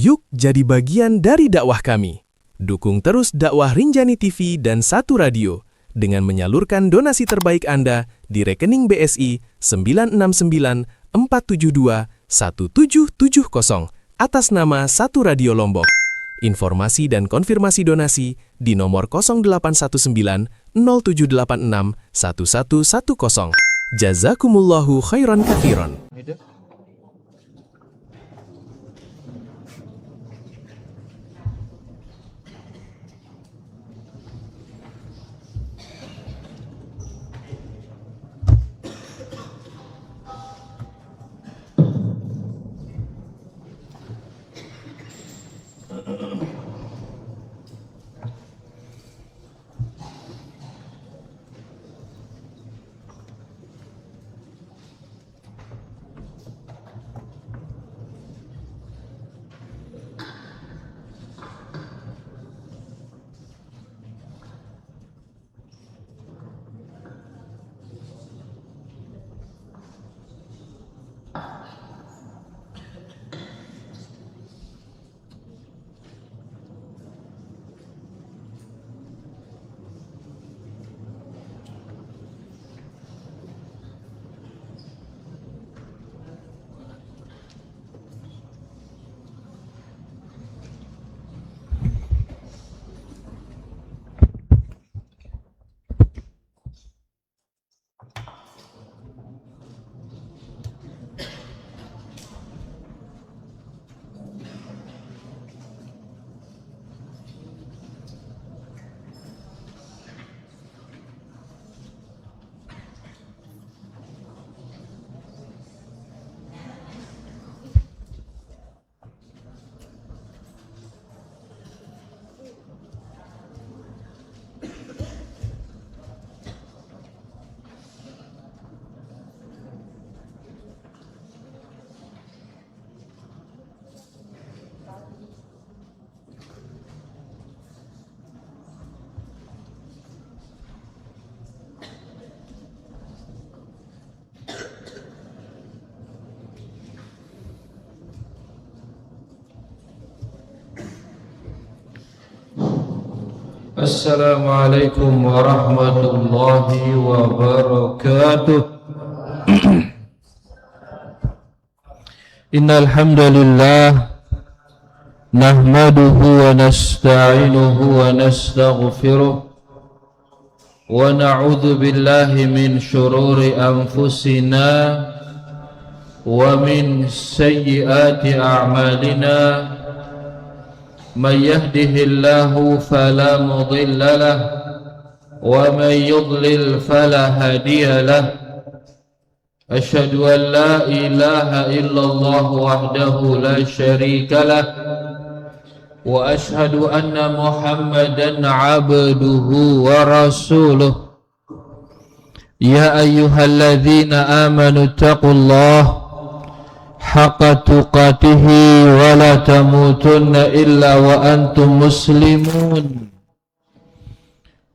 Yuk jadi bagian dari dakwah kami. Dukung terus dakwah Rinjani TV dan Satu Radio dengan menyalurkan donasi terbaik Anda di rekening BSI 96947217770 atas nama Satu Radio Lombok. Informasi dan konfirmasi donasi di nomor 0819 0786 1110. Jazakumullahu khairan katsiran. Assalamualaikum warahmatullahi wabarakatuh. Innal hamdalillah nahmaduhu wa nasta'inuhu wa nastaghfiruh wa na'udzu billahi min shururi anfusina wa min sayyiati a'malina. من يهده الله فلا مضل له ومن يضلل فلا هادي له أشهد أن لا إله إلا الله وحده لا شريك له وأشهد أن محمدا عبده ورسوله يا أيها الذين آمنوا اتقوا الله حق تقاته ولا تموتن إلا وأنتم مسلمون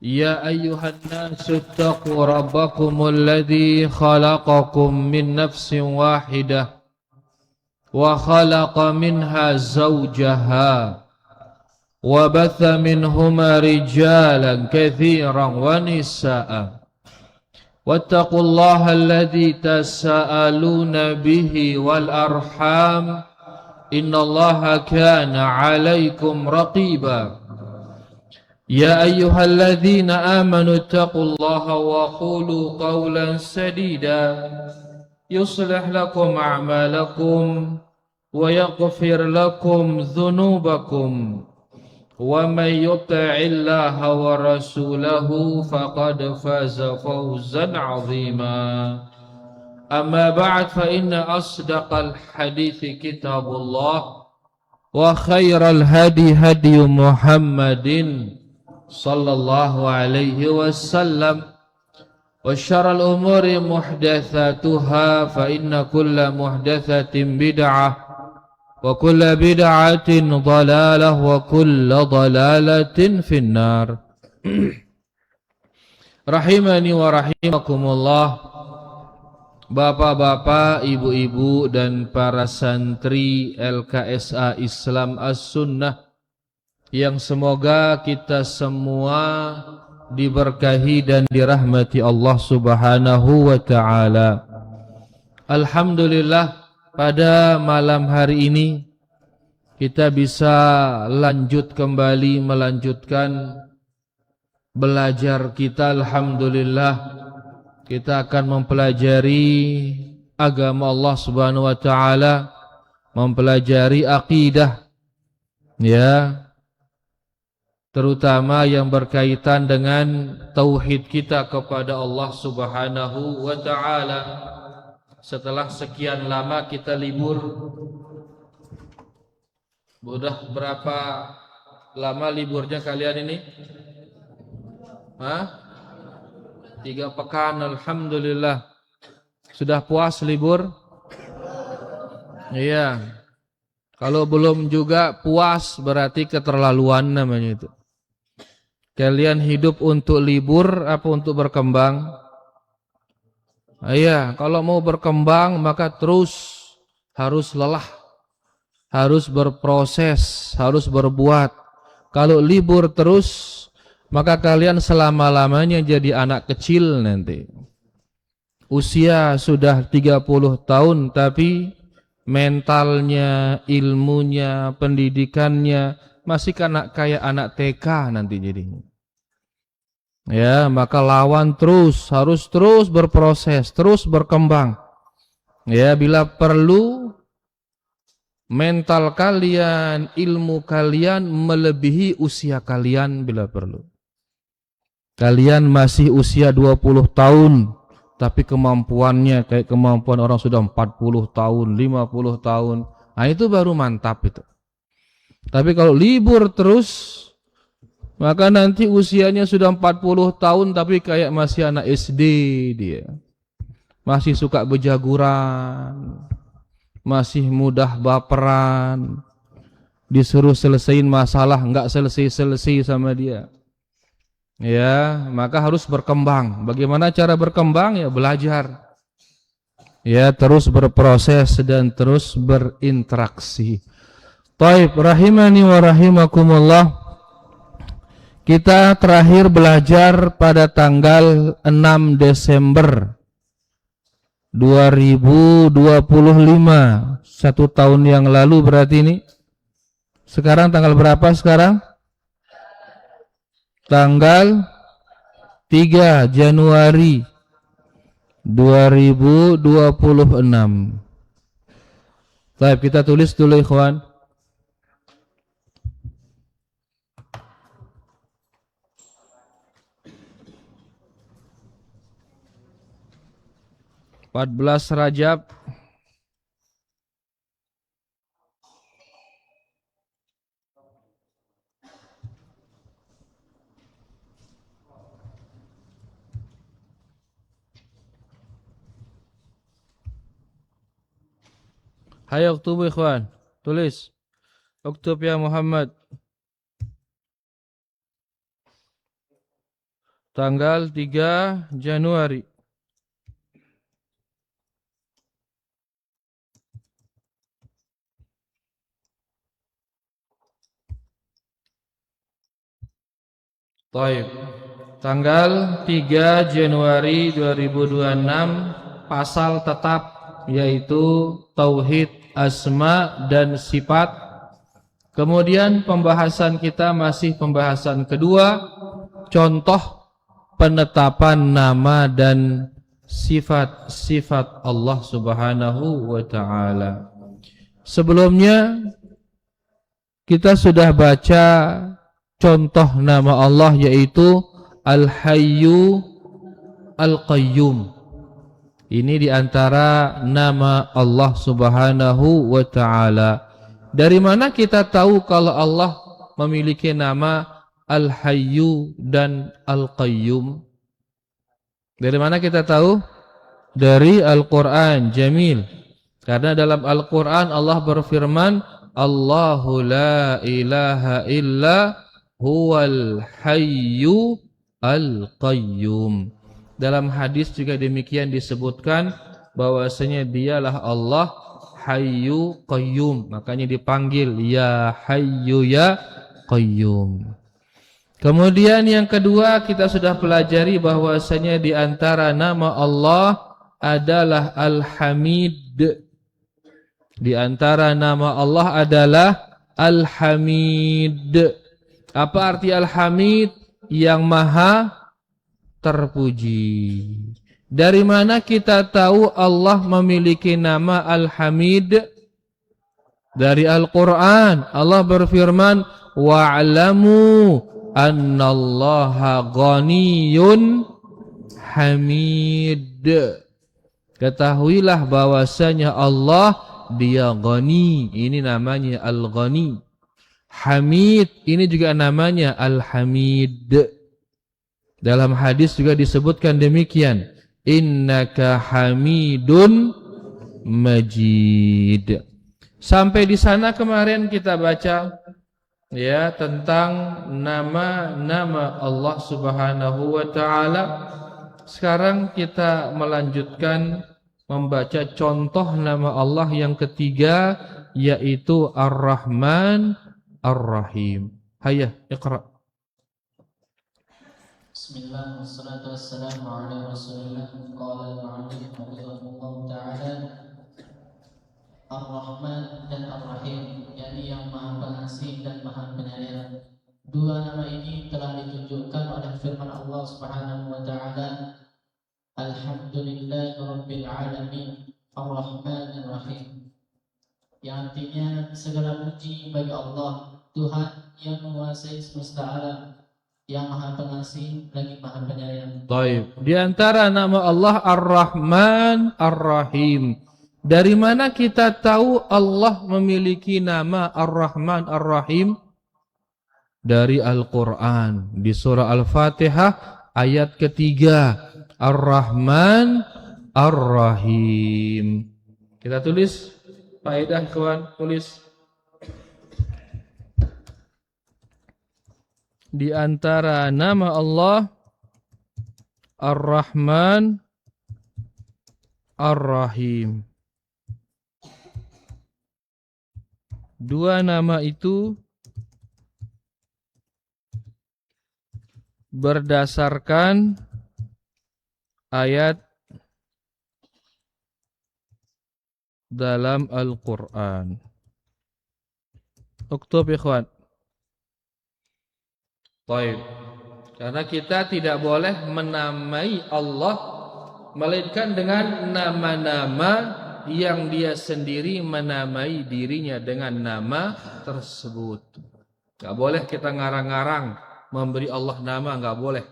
يا أيها الناس اتقوا ربكم الذي خلقكم من نفس واحدة وخلق منها زوجها وبث منهما رجالا كثيرا ونساء واتقوا الله الذي تساءلون به والأرحام إن الله كان عليكم رقيبا يا أيها الذين آمنوا اتقوا الله وقولوا قولا سديدا يصلح لكم أعمالكم ويغفر لكم ذنوبكم ومن يطع الله ورسوله فقد فاز فوزا عظيما أما بعد فإن أصدق الحديث كتاب الله وخير الهدي هدي محمد صلى الله عليه وسلم وشر الأمور محدثاتها فإن كل محدثة بدعة وكل بدعة ضلالة وكل ضلالة في النار. Rahimani wa rahimakumullah. Bapak-bapak, ibu-ibu, dan para santri LKSA Islam As-Sunnah yang semoga kita semua diberkahi dan dirahmati Allah Subhanahu wa Ta'ala. Alhamdulillah, pada malam hari ini kita bisa melanjutkan belajar kita. Alhamdulillah, kita akan mempelajari agama Allah Subhanahu wa Ta'ala, mempelajari akidah, ya, terutama yang berkaitan dengan tauhid kita kepada Allah Subhanahu wa Ta'ala. Setelah sekian lama kita libur, udah berapa lama liburnya kalian ini? 3 pekan, alhamdulillah. Sudah puas libur? Iya. Kalau belum juga puas berarti keterlaluan namanya itu. Kalian hidup untuk libur apa untuk berkembang? Iya, kalau mau berkembang maka terus harus lelah, harus berproses, harus berbuat. Kalau libur terus, maka kalian selama-lamanya jadi anak kecil nanti. Usia sudah 30 tahun tapi mentalnya, ilmunya, pendidikannya masih kayak anak TK nanti jadinya. Ya, maka lawan terus, harus terus berproses, terus berkembang. Ya, bila perlu mental kalian, ilmu kalian melebihi usia kalian bila perlu. Kalian masih usia 20 tahun, tapi kemampuannya kayak kemampuan orang sudah 40 tahun, 50 tahun. Nah, itu baru mantap itu. Tapi kalau libur terus, maka nanti usianya sudah 40 tahun, tapi kayak masih anak SD dia. Masih suka bejaguran, masih mudah baperan. Disuruh selesaiin masalah, enggak selesai-selesai sama dia. Ya, maka harus berkembang. Bagaimana cara berkembang? Ya belajar. Ya, terus berproses dan terus berinteraksi. Taib, rahimani wa rahimakumullah. Kita terakhir belajar pada tanggal 6 Desember 2025. 1 tahun yang lalu berarti ini. Sekarang tanggal berapa sekarang? Tanggal 3 Januari 2026. Baik, kita tulis dulu ikhwan. Rajab 14. Hayo uktub ikhwan, tulis. Uktub ya Muhammad. Tanggal 3 Januari. Taib. Tanggal 3 Januari 2026, pasal tetap yaitu tauhid asma dan sifat. Kemudian pembahasan kita masih pembahasan kedua, contoh penetapan nama dan sifat-sifat Allah Subhanahu wa Ta'ala. Sebelumnya kita sudah baca contoh nama Allah yaitu Al-Hayyu Al-Qayyum. Ini diantara nama Allah Subhanahu wa Ta'ala. Dari mana kita tahu kalau Allah memiliki nama Al-Hayyu dan Al-Qayyum? Dari mana kita tahu? Dari Al-Quran. Jamil. Karena dalam Al-Quran Allah berfirman, Allahu la ilaha illa huwal hayyu al-qayyum. Dalam hadis juga demikian disebutkan, bahwasanya dialah Allah Hayyu Qayyum. Makanya dipanggil ya Hayyu ya Qayyum. Kemudian yang kedua kita sudah pelajari bahwasanya di antara nama Allah adalah Al-Hamid. Di antara nama Allah adalah Al-Hamid. Apa arti Al-Hamid? Yang maha terpuji. Dari mana kita tahu Allah memiliki nama Al-Hamid? Dari Al-Quran. Allah berfirman, wa'lamu annallaha ghaniyun hamid. Ketahuilah bahwasanya Allah dia ghani. Ini namanya Al-Ghani. Hamid ini juga namanya Al-Hamid. Dalam hadis juga disebutkan demikian, innaka hamidun majid. Sampai di sana kemarin kita baca ya tentang nama-nama Allah Subhanahu wa taala. Sekarang kita melanjutkan membaca contoh nama Allah yang ketiga, yaitu Ar-Rahman Ar-Rahim. Hayya, iqra. Bismillah wassalatu wassalamu ala Rasulillah. Qala al-mu'allif rahimahullah ta'ala, Ar-Rahman dan Ar-Rahim, yakni yang Maha Pengasih dan Maha Penyayang. Dua nama ini telah ditunjukkan oleh firman Allah Subhanahu wa taala, Alhamdulillahi Rabbil Alamin, Ar-Rahman Ar-Rahim, yang artinya segala puji bagi Allah, Tuhan yang menguasai semesta alam, yang Maha Pengasih lagi Maha Penyayang. Baik. Di antara nama Allah Ar-Rahman Ar-Rahim. Dari mana kita tahu Allah memiliki nama Ar-Rahman Ar-Rahim? Dari Al-Quran. Di surah Al-Fatihah ayat ketiga. Ar-Rahman Ar-Rahim. Kita tulis faedah kawan, tulis. Di antara nama Allah Ar-Rahman Ar-Rahim. Dua nama itu berdasarkan ayat dalam Al-Quran. Uktub ikhwan. Baik. Karena kita tidak boleh menamai Allah melainkan dengan nama-nama yang dia sendiri menamai dirinya dengan nama tersebut. Gak boleh kita ngarang-ngarang memberi Allah nama, gak boleh.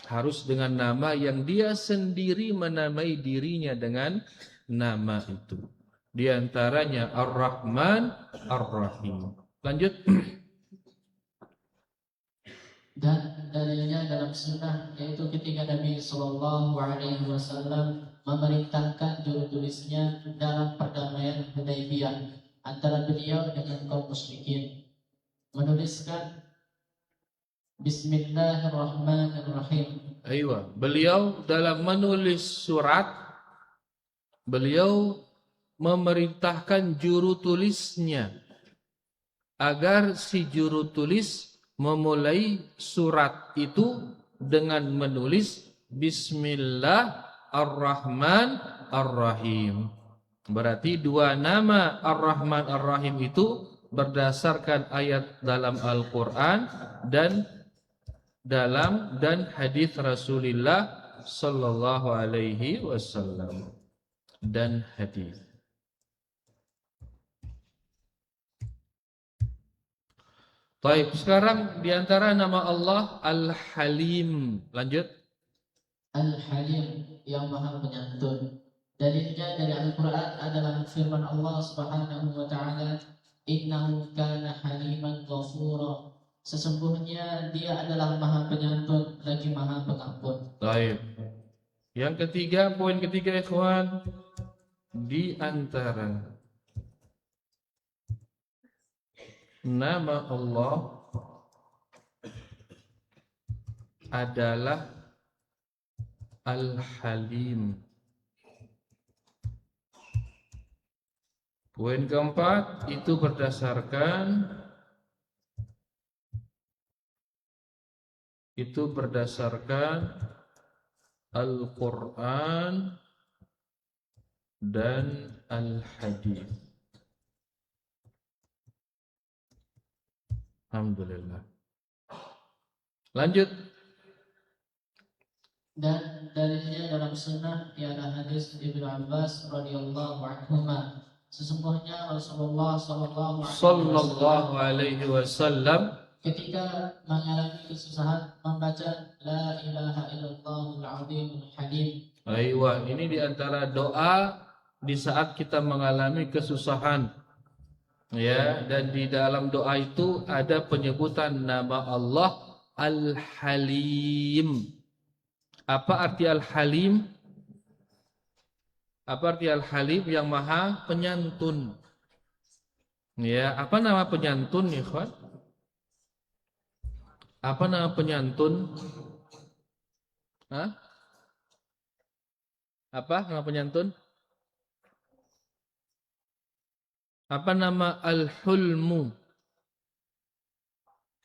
Harus dengan nama yang dia sendiri menamai dirinya dengan nama itu. Di antaranya Ar-Rahman Ar-Rahim. Lanjut. Dan dalilnya dalam sunnah, yaitu ketika Nabi Sallallahu Alaihi Wasallam memerintahkan juru tulisnya dalam perdamaian Hudaybiyah antara beliau dengan kaum musyrikin, menuliskan Bismillahirrahmanirrahim. Aywa, beliau dalam menulis surat, beliau memerintahkan juru tulisnya agar si juru tulis memulai surat itu dengan menulis Bismillah Ar-Rahman Ar-Rahim. Berarti dua nama Ar-Rahman Ar-Rahim itu berdasarkan ayat dalam Al-Quran dan hadis Rasulullah sallallahu alaihi wasallam dan hadis. Baik, sekarang diantara nama Allah Al-Halim. Lanjut. Al-Halim, yang Maha Penyantun. Dalilnya dari Al-Quran adalah firman Allah Subhanahu wa taala, Innahu kana haliman ghafura. Sesungguhnya dia adalah Maha Penyantun lagi Maha Pengampun. Baik. Yang ketiga, poin ketiga ikhwan, di antara nama Allah adalah Al-Halim. Poin keempat itu berdasarkan Al-Quran dan Al-Hadis. Alhamdulillah. Lanjut. Dan dalilnya dalam sunnah ialah hadis Ibnu Abbas radhiyallahu anhuma. Sesungguhnya Rasulullah Sallallahu alaihi wasallam ketika mengalami kesusahan membaca La ilaha illallahul azimul halim. Aywa, ini diantara doa di saat kita mengalami kesusahan, ya. Dan di dalam doa itu ada penyebutan nama Allah Al-Halim. Apa arti Al-Halim? Apa arti Al-Halim? Yang Maha Penyantun. Ya, apa nama penyantun, ikhwan? Apa nama penyantun? Hah? Apa nama penyantun? Apa nama Al-Hulmu?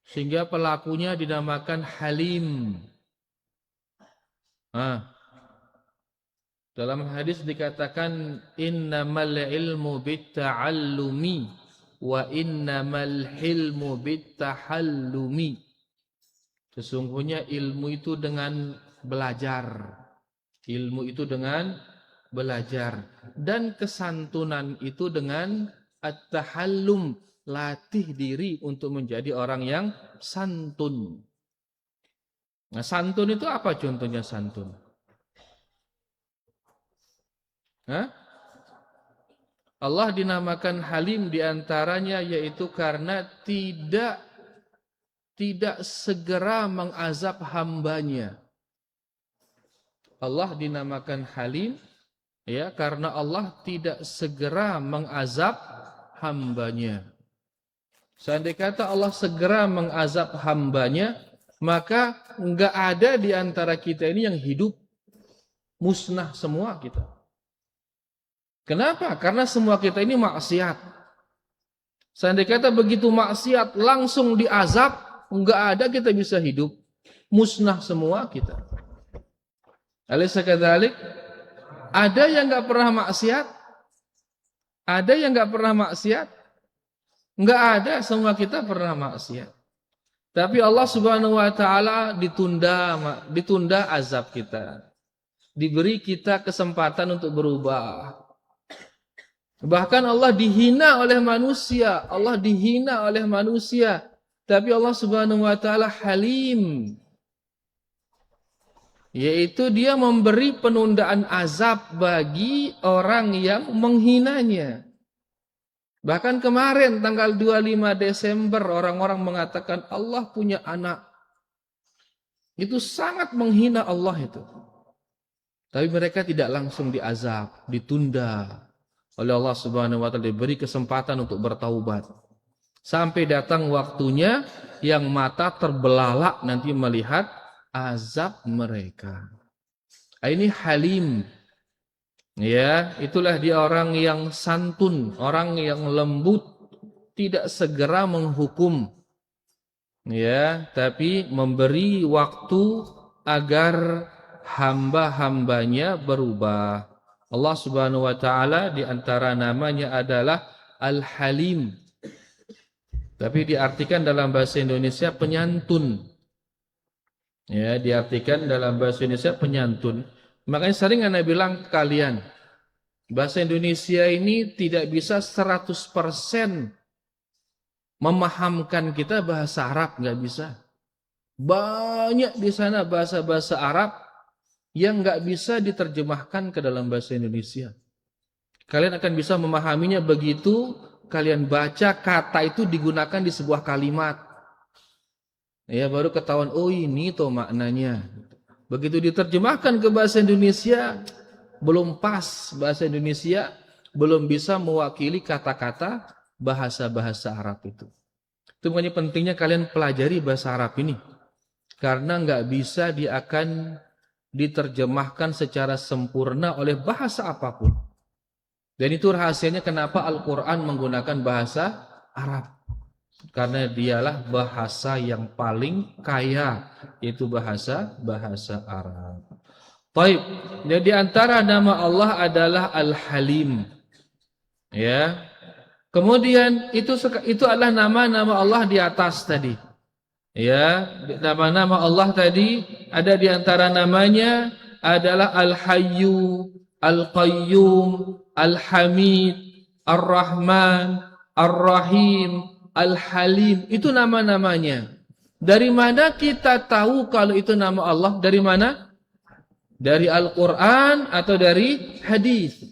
Sehingga pelakunya dinamakan Halim. Dalam hadis dikatakan innamal ilmu bitta'allumi wa innamal hilmu bittahallumi. Sesungguhnya ilmu itu dengan belajar. Ilmu itu dengan belajar. Dan kesantunan itu dengan at-tahallum, latih diri untuk menjadi orang yang santun. Nah, santun itu apa contohnya santun? Allah dinamakan Halim diantaranya yaitu karena tidak segera mengazab hambanya. Allah dinamakan Halim ya karena Allah tidak segera mengazab hambanya. Seandainya kata Allah segera mengazab hambanya, maka enggak ada di antara kita ini yang hidup, musnah semua kita. Kenapa? Karena semua kita ini maksiat. Seandainya kata begitu maksiat langsung diazab, enggak ada kita bisa hidup, musnah semua kita. Alaysa kadzalik? Ada yang enggak pernah maksiat? Ada yang enggak pernah maksiat? Enggak ada, semua kita pernah maksiat. Tapi Allah Subhanahu wa taala ditunda azab kita. Diberi kita kesempatan untuk berubah. Bahkan Allah dihina oleh manusia, tapi Allah Subhanahu wa taala Halim. Yaitu dia memberi penundaan azab bagi orang yang menghinanya. Bahkan kemarin tanggal 25 Desember orang-orang mengatakan Allah punya anak. Itu sangat menghina Allah itu. Tapi mereka tidak langsung diazab, ditunda oleh Allah Subhanahu wa taala, diberi kesempatan untuk bertaubat. Sampai datang waktunya yang mata terbelalak nanti melihat azab mereka. Ini Halim. Ya, itulah dia orang yang santun, orang yang lembut, tidak segera menghukum. Ya, tapi memberi waktu agar hamba-hambanya berubah. Allah Subhanahu wa taala di antara namanya adalah Al-Halim. Tapi diartikan dalam bahasa Indonesia penyantun. Ya, diartikan dalam bahasa Indonesia penyantun. Makanya sering Anda bilang ke kalian, bahasa Indonesia ini tidak bisa 100% memahamkan kita bahasa Arab, nggak bisa. Banyak di sana bahasa-bahasa Arab yang nggak bisa diterjemahkan ke dalam bahasa Indonesia. Kalian akan bisa memahaminya begitu kalian baca kata itu digunakan di sebuah kalimat. Ya, baru ketahuan, oh ini tuh maknanya. Begitu diterjemahkan ke bahasa Indonesia, belum pas bahasa Indonesia, belum bisa mewakili kata-kata bahasa-bahasa Arab itu. Itu makanya pentingnya kalian pelajari bahasa Arab ini. Karena nggak bisa dia akan diterjemahkan secara sempurna oleh bahasa apapun. Dan itu rahasianya kenapa Al-Quran menggunakan bahasa Arab. Karena dialah bahasa yang paling kaya, yaitu bahasa Arab. Baik, jadi antara nama Allah adalah Al-Halim. Ya. Kemudian itu adalah nama-nama Allah di atas tadi. Ya, nama-nama Allah tadi ada di antara namanya adalah Al-Hayyu, Al-Qayyum, Al-Hamid, Ar-Rahman, Ar-Rahim, Al-Halim. Itu nama-namanya. Dari mana kita tahu kalau itu nama Allah? Dari mana? Dari Al-Quran atau dari hadis?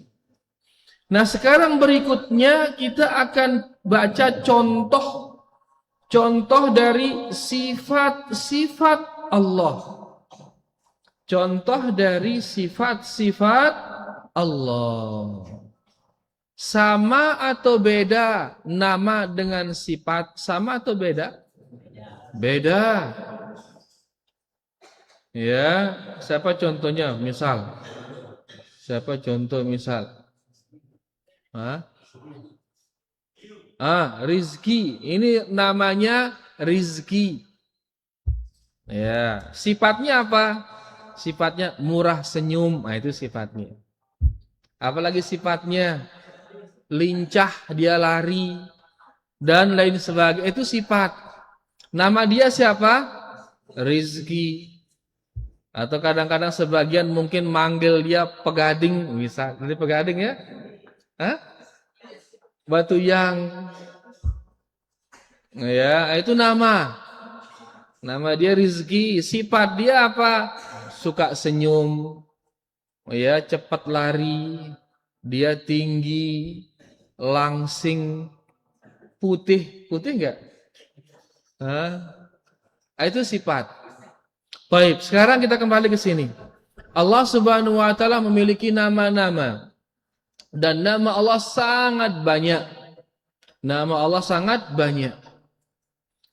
Nah, sekarang berikutnya kita akan baca contoh dari sifat-sifat Allah. Contoh dari sifat-sifat Allah. Sama atau beda nama dengan sifat? Sama atau beda? Beda. Ya, siapa contohnya? Misal. Siapa contoh misal? Rizki. Ini namanya Rizki. Ya, sifatnya apa? Sifatnya murah senyum. Nah, itu sifatnya. Apalagi sifatnya lincah, dia lari dan lain sebagainya. Itu sifat. Nama dia siapa? Rizki. Atau kadang-kadang sebagian mungkin manggil dia Pegading, bisa. Jadi Pegading ya? Batu yang. Ya, itu nama. Nama dia Rizki. Sifat dia apa? Suka senyum. Ya, cepat lari. Dia tinggi, langsing, putih. Putih enggak? Itu sifat. Baik, sekarang kita kembali ke sini. Allah Subhanahu wa taala memiliki nama-nama. Dan nama Allah sangat banyak. Nama Allah sangat banyak.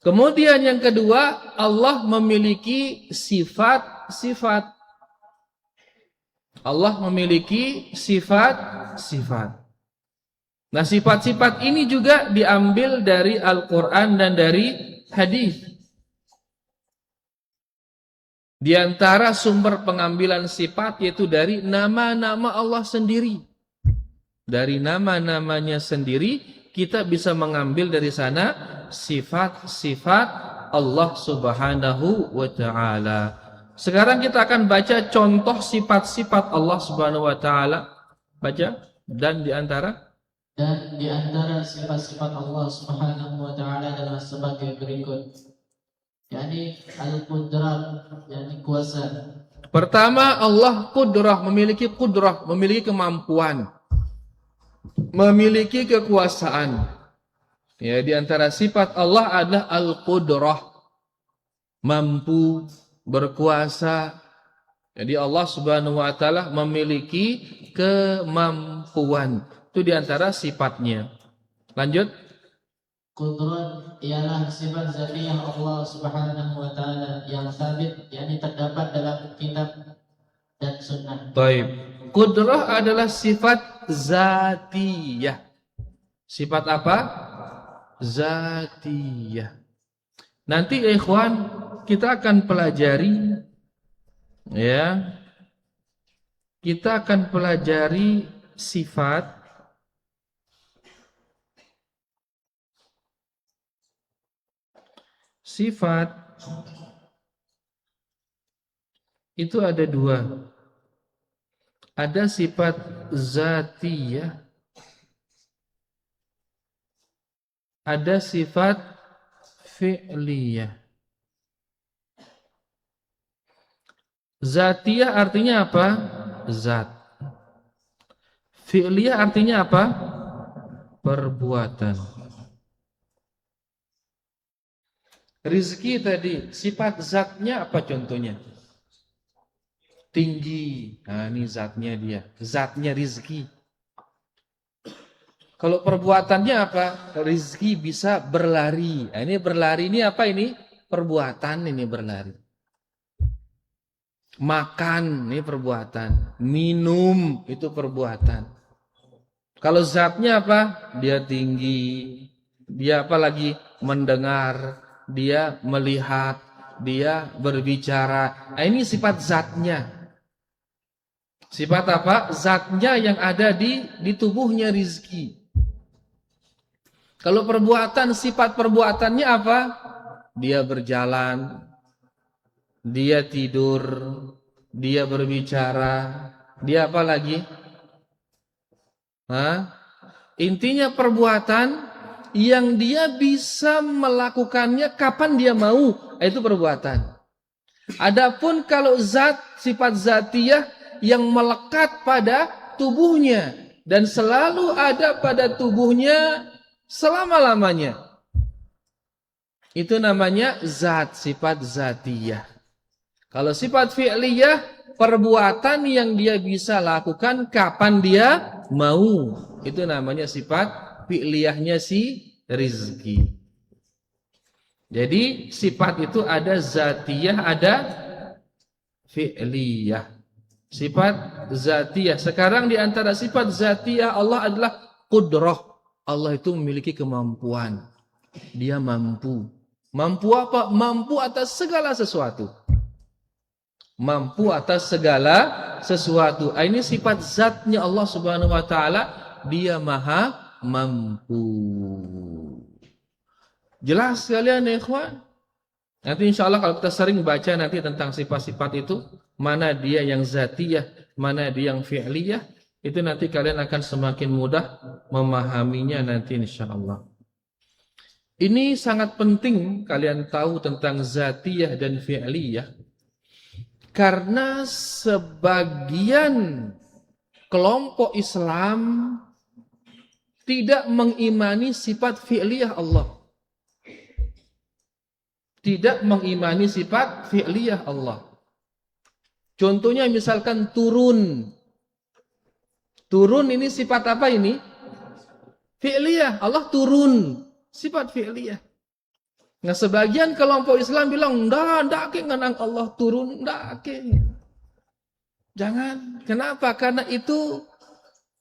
Kemudian yang kedua, Allah memiliki sifat-sifat. Allah memiliki sifat-sifat. Nah, sifat-sifat ini juga diambil dari Al-Quran dan dari hadis. Di antara sumber pengambilan sifat yaitu dari nama-nama Allah sendiri. Dari nama-namanya sendiri kita bisa mengambil dari sana sifat-sifat Allah Subhanahu wa taala. Sekarang kita akan baca contoh sifat-sifat Allah Subhanahu wa taala. Baca. Dan di antara sifat-sifat Allah Subhanahu wa taala adalah sebagai berikut. yakni al-qudrah, yakni kuasa. Pertama, Allah kudrah, memiliki kemampuan, memiliki kekuasaan. Ya, di antara sifat Allah adalah al-qudrah, mampu, berkuasa. Jadi Allah Subhanahu wa taala memiliki kemampuan. Itu di antara sifatnya. Lanjut. Qudrat ialah sifat zatiyah Allah Subhanahu wa taala yang sabit, yakni terdapat dalam kitab dan sunnah. Baik. Qudrah adalah sifat zatiyah. Sifat apa? Zatiyah. Nanti ikhwan kita akan pelajari, ya. Kita akan pelajari sifat itu ada dua. Ada sifat zatiyah, ada sifat fi'liyah. Zatiyah artinya apa? Zat. Fi'liyah artinya apa? Perbuatan. Rizki tadi, sifat zatnya apa contohnya? Tinggi. Nah, ini zatnya dia. Zatnya rizki. Kalau perbuatannya apa? Rizki bisa berlari. Nah, ini berlari ini apa ini? Perbuatan ini berlari. Makan ini perbuatan. Minum itu perbuatan. Kalau zatnya apa? Dia tinggi. Dia apa lagi? Mendengar. Dia melihat. Dia berbicara. Nah, ini sifat zatnya. Sifat apa? Zatnya yang ada di tubuhnya rizki. Kalau perbuatan, sifat perbuatannya apa? Dia berjalan. Dia tidur. Dia berbicara. Dia apa lagi? Intinya perbuatan yang dia bisa melakukannya kapan dia mau, itu perbuatan. Adapun kalau zat, sifat zatiyah yang melekat pada tubuhnya dan selalu ada pada tubuhnya selama-lamanya, itu namanya zat, sifat zatiyah. Kalau sifat fi'liyah, perbuatan yang dia bisa lakukan kapan dia mau, itu namanya sifat fi'liyahnya si rizki. Jadi sifat itu ada zatiyah, ada fi'liyah. Sifat zatiyah. Sekarang di antara sifat zatiyah Allah adalah qudrah. Allah itu memiliki kemampuan. Dia mampu. Mampu apa? Mampu atas segala sesuatu. Mampu atas segala sesuatu. Ini sifat zatnya Allah Subhanahu wa taala, dia maha mampu. Jelas sekalian ya ikhwan? Nanti insyaallah kalau kita sering baca nanti tentang sifat-sifat itu, mana dia yang zatiyah, mana dia yang fi'liyah, itu nanti kalian akan semakin mudah memahaminya nanti insyaallah. Ini sangat penting kalian tahu tentang zatiyah dan fi'liyah. Karena sebagian kelompok Islam tidak mengimani sifat fi'liyah Allah. Tidak mengimani sifat fi'liyah Allah. Contohnya misalkan turun. Turun ini sifat apa ini? Fi'liyah. Allah turun. Sifat fi'liyah. Nah, sebagian kelompok Islam bilang, ndak ngenang Allah turun, ndak. Jangan. Kenapa? Karena itu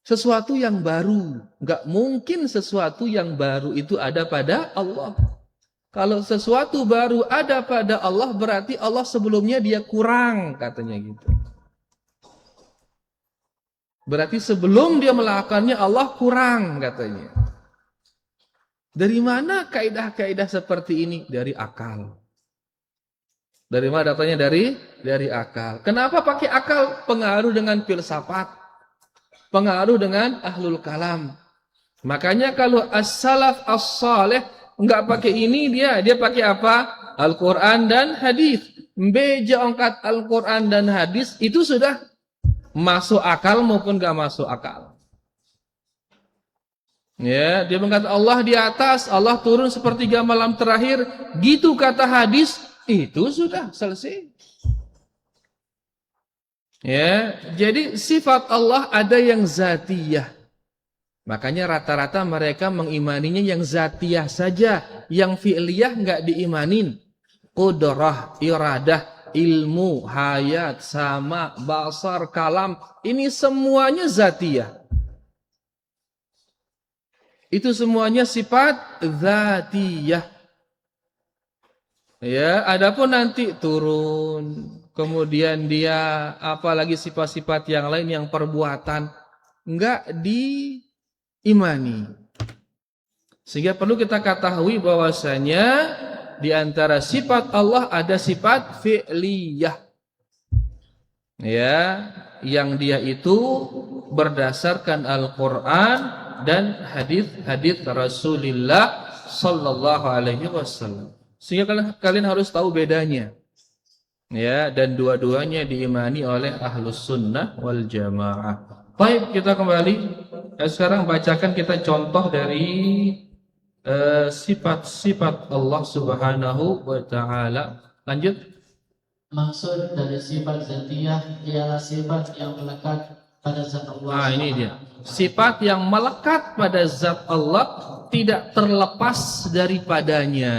sesuatu yang baru. Enggak mungkin sesuatu yang baru itu ada pada Allah. Kalau sesuatu baru ada pada Allah, berarti Allah sebelumnya dia kurang, katanya gitu. Berarti sebelum dia melakukannya Allah kurang, katanya. Dari mana kaidah-kaidah seperti ini? Dari akal. Dari mana datanya? Dari akal. Kenapa pakai akal? Pengaruh dengan filsafat. Pengaruh dengan ahlul kalam. Makanya kalau as-salaf as-saleh enggak pakai ini, dia pakai apa? Al-Quran dan hadis. Beja angkat Al-Quran dan hadis itu sudah masuk akal maupun enggak masuk akal. Ya, dia mengatakan Allah di atas, Allah turun sepertiga malam terakhir, gitu kata hadis, itu sudah selesai. Ya, jadi sifat Allah ada yang zatiyah. Makanya rata-rata mereka mengimaninya yang zatiyah saja, yang fi'liyah enggak diimanin. Qudrah, iradah, ilmu, hayat, sama, basar, kalam, ini semuanya zatiyah. Itu semuanya sifat dzatiyah. Ya, adapun nanti turun, kemudian dia apalagi sifat-sifat yang lain yang perbuatan enggak diimani. Sehingga perlu kita ketahui bahwasanya di antara sifat Allah ada sifat fi'liyah. Ya, yang dia itu berdasarkan Al-Qur'an dan hadis-hadis Rasulullah sallallahu alaihi wasallam. Sehingga kalian harus tahu bedanya. Ya, dan dua-duanya diimani oleh Ahlus Sunnah wal Jamaah. Baik, kita kembali. Sekarang bacakan kita contoh dari sifat-sifat Allah Subhanahu wa taala. Lanjut. Maksud dari sifat zatiyah ialah sifat yang melekat pada zat Allah. Ini dia. Sifat yang melekat pada zat Allah, tidak terlepas daripadanya.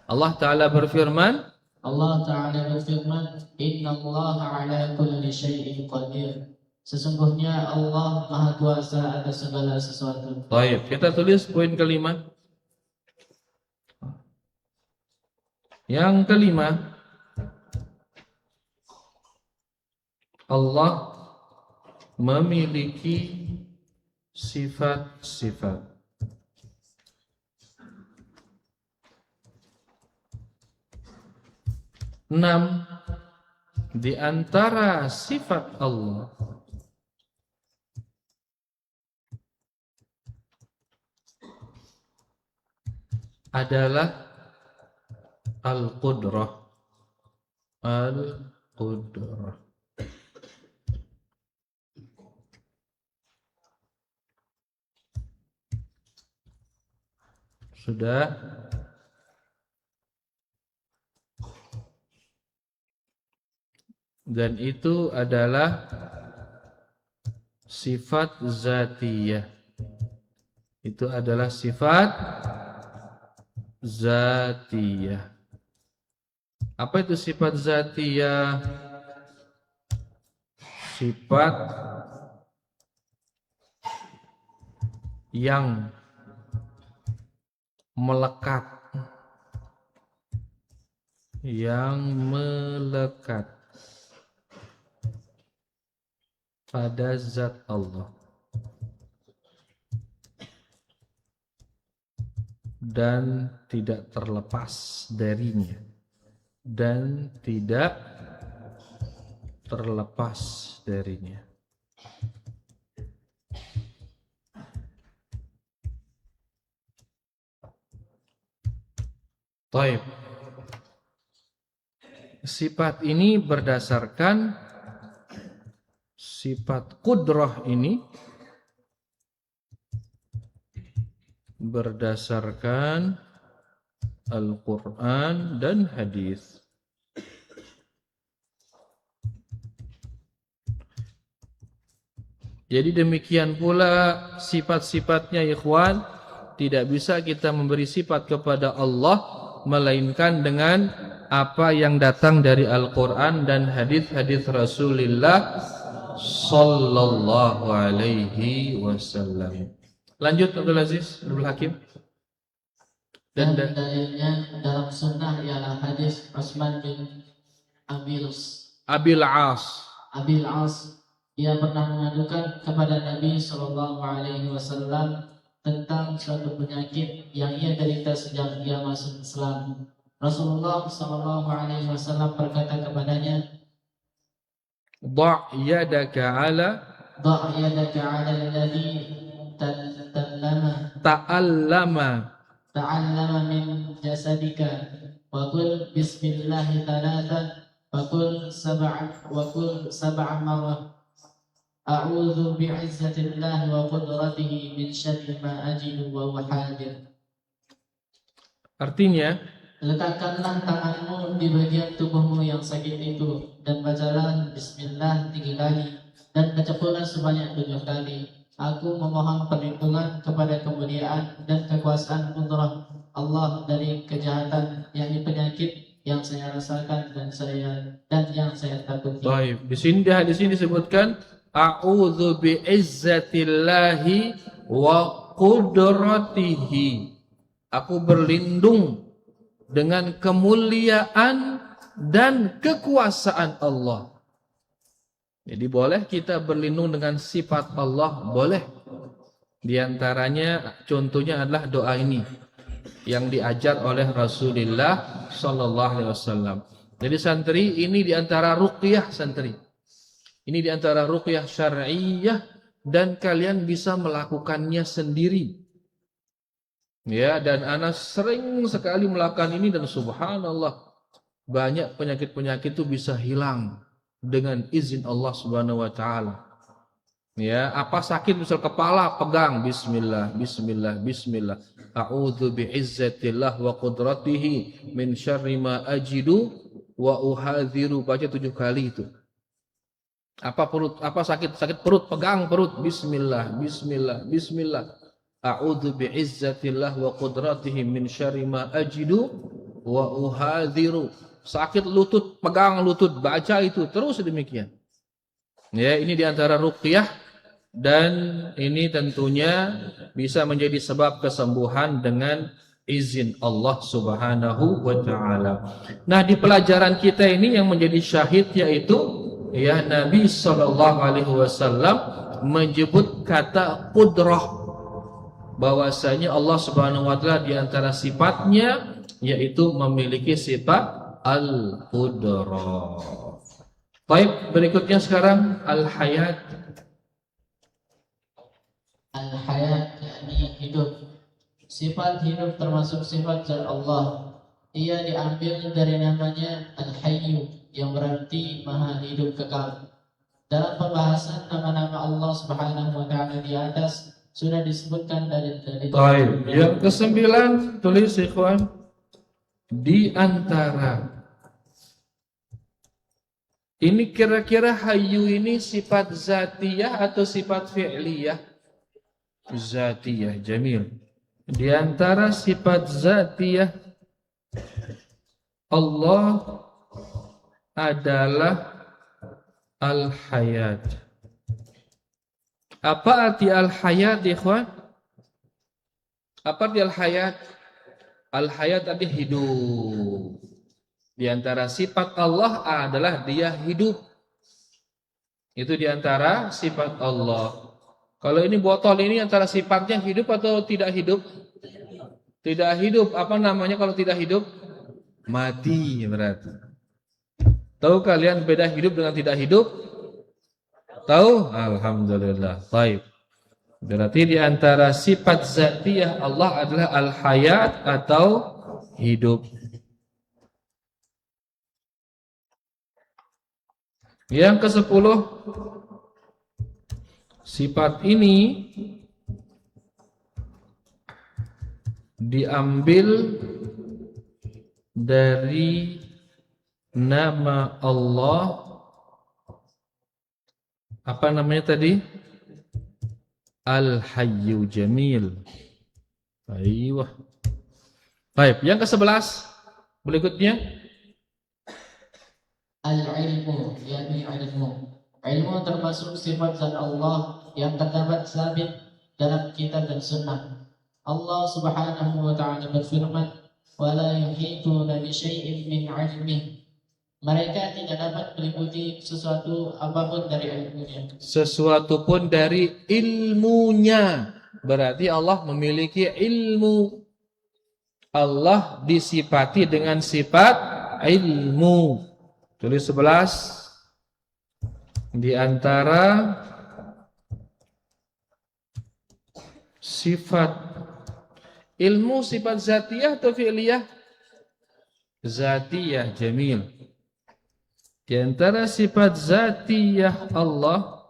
Allah Ta'ala berfirman, Allah Ta'ala berfirman, Inna Allah ala kulli syai'in qadir. Sesungguhnya Allah Maha Kuasa atas segala sesuatu. Baik, kita tulis poin kelima. Yang kelima, Allah memiliki sifat-sifat. 6. Di antara sifat Allah adalah Al-Qudrah. Al-Qudrah. Sudah? Dan itu adalah sifat zatiyah. Itu adalah sifat zatiyah. Apa itu sifat zatiyah? Sifat yang melekat, pada zat Allah dan tidak terlepas darinya, Taib. Sifat ini berdasarkan sifat kudrah ini berdasarkan Al-Quran dan hadis. Jadi demikian pula sifat-sifatnya ikhwan, tidak bisa kita memberi sifat kepada Allah melainkan dengan apa yang datang dari Al-Quran dan hadis-hadis Rasulullah sallallahu alaihi wasallam. Lanjut Abdul Aziz, Abdul Hakim. Dan dalilnya dalam sunnah ialah hadis Utsman bin Abil As. Ia pernah mengadukan kepada Nabi Shallallahu Alaihi Wasallam tentang suatu penyakit yang ia derita sejak ia masuk Islam. Rasulullah Shallallahu Alaihi Wasallam berkata kepadanya, "Da' yadaka ala alladhi ta'allama min jasadika wa qul bismillahi thalatha wa qul sab'a marrah. A'udzu bi'izzatillahi wa qudratihi min syarri ma ajidu wa huwa hadir." Artinya, letakkanlah tanganmu di bagian tubuhmu yang sakit itu dan bacalah bismillah 3 kali dan baca pula sebanyak 7 kali. Aku memohon perlindungan kepada kemuliaan dan kekuasaan qudrah Allah dari kejahatan, yakni penyakit yang saya rasakan dan yang saya takuti. baik. Di sini disebutkan a'udzu bi'izzatillahi wa qudratihi. Aku berlindung dengan kemuliaan dan kekuasaan Allah. Jadi boleh kita berlindung dengan sifat Allah, boleh. Di antaranya contohnya adalah doa ini yang diajar oleh Rasulullah sallallahu alaihi wasallam. Jadi santri ini di antara ruqyah santri. Ini di antara ruqyah syar'iyyah dan kalian bisa melakukannya sendiri. Ya, dan ana sering sekali melakukan ini dan subhanallah banyak penyakit-penyakit itu bisa hilang dengan izin Allah Subhanahu wa taala. Ya, apa sakit misal kepala, pegang bismillah, bismillah, bismillah. A'udzu bi'izzatillah wa qudratihi min syarri ma ajidu wa uhadziru, baca 7 kali itu. Apa sakit perut, pegang perut, bismillah, bismillah, bismillah. A'udzu bi'izzatillah wa qudratihi min syarri ma ajidu wa uhadziru. Sakit lutut, pegang lutut, baca itu terus demikian. Ya, ini diantara ruqyah dan ini tentunya bisa menjadi sebab kesembuhan dengan izin Allah Subhanahu wa taala. Nah, di pelajaran kita ini yang menjadi syahid yaitu ya Nabi sallallahu alaihi wasallam menyebut kata qudrah, bahwasanya Allah Subhanahu wa taala di antara sifatnya yaitu memiliki sifat al-qudrah. Baik, berikutnya sekarang al-hayat. Al-hayat yakni hidup. Sifat hidup termasuk sifat zat Allah. Ia diambil dari namanya Al-Hayyu yang berarti maha hidup kekal. Dalam pembahasan nama-nama Allah Subhanahu wa taala di atas sudah disebutkan dari Baik, yang kesembilan tulis ikhwan, di antara ini kira-kira hayyu ini sifat zatiyah atau sifat fi'liyah? Zatiyah, jamil. Di antara sifat zatiyah Allah adalah al-hayat. Apa arti al-hayat, ikhwan? Apa arti al-hayat? Al-hayat arti hidup. Di antara sifat Allah adalah dia hidup. Itu di antara sifat Allah. Kalau ini botol ini antara sifatnya hidup atau tidak hidup? Tidak hidup. Apa namanya kalau tidak hidup? Mati berarti. Tahu kalian beda hidup dengan tidak hidup? Tahu? Alhamdulillah. Baik. Berarti di antara sifat zatiyah Allah adalah al-hayat atau hidup. Yang ke-10, sifat ini diambil dari nama Allah. Apa namanya tadi? Al-Hayyu Jamil. Aiyah. Baik, yang ke-11 berikutnya. Al-ilmu, yakni ilmu. Ilmu termasuk sifat zat Allah yang terdapat sabit dalam kitab dan sunnah. Allah Subhanahu wa taala berfirman, "Wa la yuhituna bi syai'in min 'ilmihi." Mereka tidak dapat meliputi sesuatu apapun dari ilmunya. Sesuatu pun dari ilmunya. Berarti Allah memiliki ilmu. Allah disifati dengan sifat ilmu. Tulis 11. Di antara sifat ilmu, sifat zatiyah atau fi'liyah? Zatiyah, jamil. Di antara sifat zatiyah Allah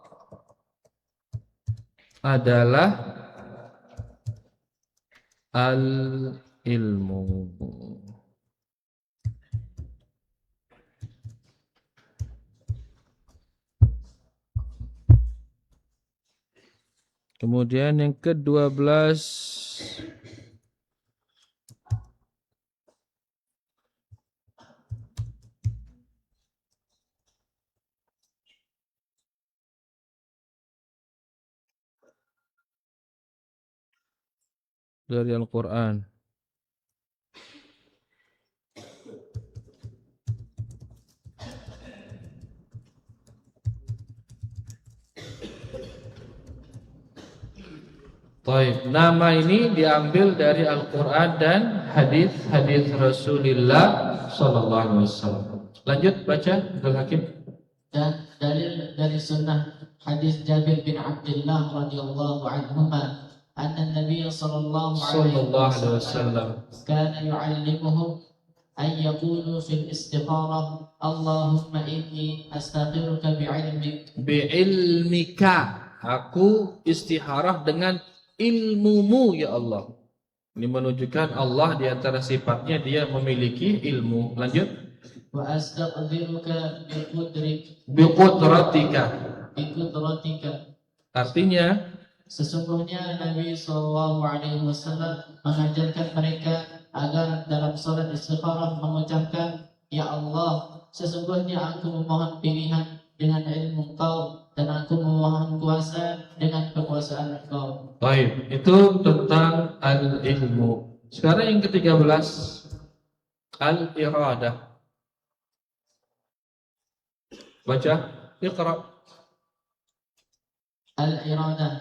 adalah al-ilmu. Kemudian yang ke-12, dari Al-Quran. Baik, nama ini diambil dari Al-Quran dan hadis-hadis Rasulullah sallallahu alaihi wasallam. Lanjut baca, Abdul Hakim. Dan dalil dari sunnah hadis Jabir bin Abdullah radhiyallahu anhuma anna Nabi sallallahu alaihi wasallam kana yu'allimuhum an yaqulu fil istikharah Allahumma inni astakhiruka bi'ilmik. Bi'ilmika, aku istikharah dengan ilmumu ya Allah. Ini menunjukkan Allah di antara sifatnya dia memiliki ilmu. Lanjut. Wa astaqdiruka Biqudratika. Artinya sesungguhnya Nabi sallallahu alaihi wasallam mengajarkan mereka agar dalam salat istikharah mengucapkan, ya Allah, sesungguhnya aku memohon pilihan dengan ilmu Engkau dan aku memohon kuasa dengan kekuasaan Engkau. Baik, itu tentang al-ilmu. Sekarang yang ke-13, al-iradah. Baca, Iqra. Al-iradah,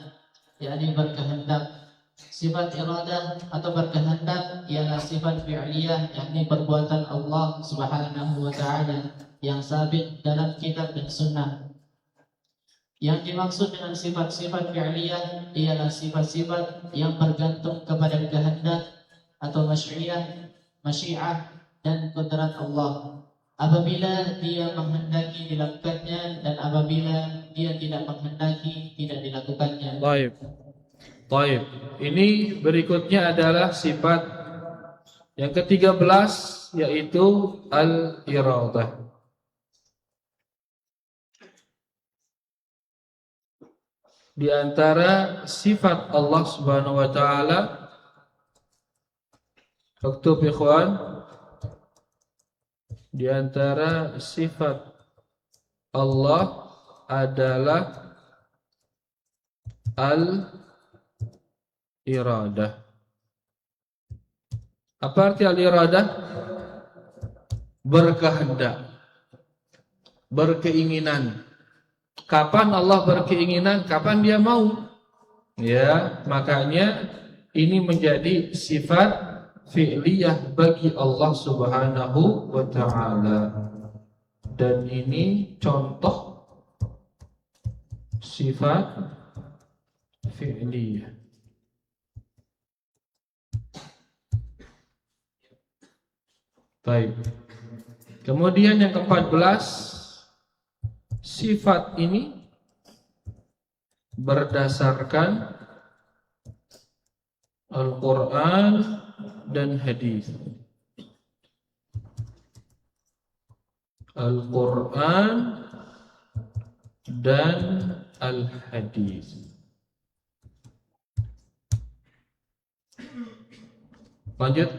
yakni berkehendak. Sifat iradah atau berkehendak ialah sifat fi'liyah, yakni perbuatan Allah Subhanahu wa taala yang sabit dalam kitab dan sunnah. Yang dimaksud dengan sifat-sifat fi'liyah ialah sifat-sifat yang bergantung kepada kehendak atau masyiah dan kudrat Allah. Apabila dia menghendaki dilakukannya dan apabila dia tidak menghendaki tidak dilakukannya. Baik. Baik. Ini berikutnya adalah sifat yang ke-13, yaitu al-iradah. Di antara sifat Allah Subhanahu wa taala, uktub ikhwan, di antara sifat Allah adalah al-iradah. Apa arti al-iradah? Berkehendak, berkeinginan. Kapan Allah berkeinginan? Kapan dia mau? Ya, makanya ini menjadi sifat fi'liyah bagi Allah Subhanahu wa taala. Dan ini contoh sifat fi'liyah. Baik. Kemudian yang ke-14, sifat ini berdasarkan Al-Quran dan hadis. Al-Quran dan Al-Hadis. Lanjut.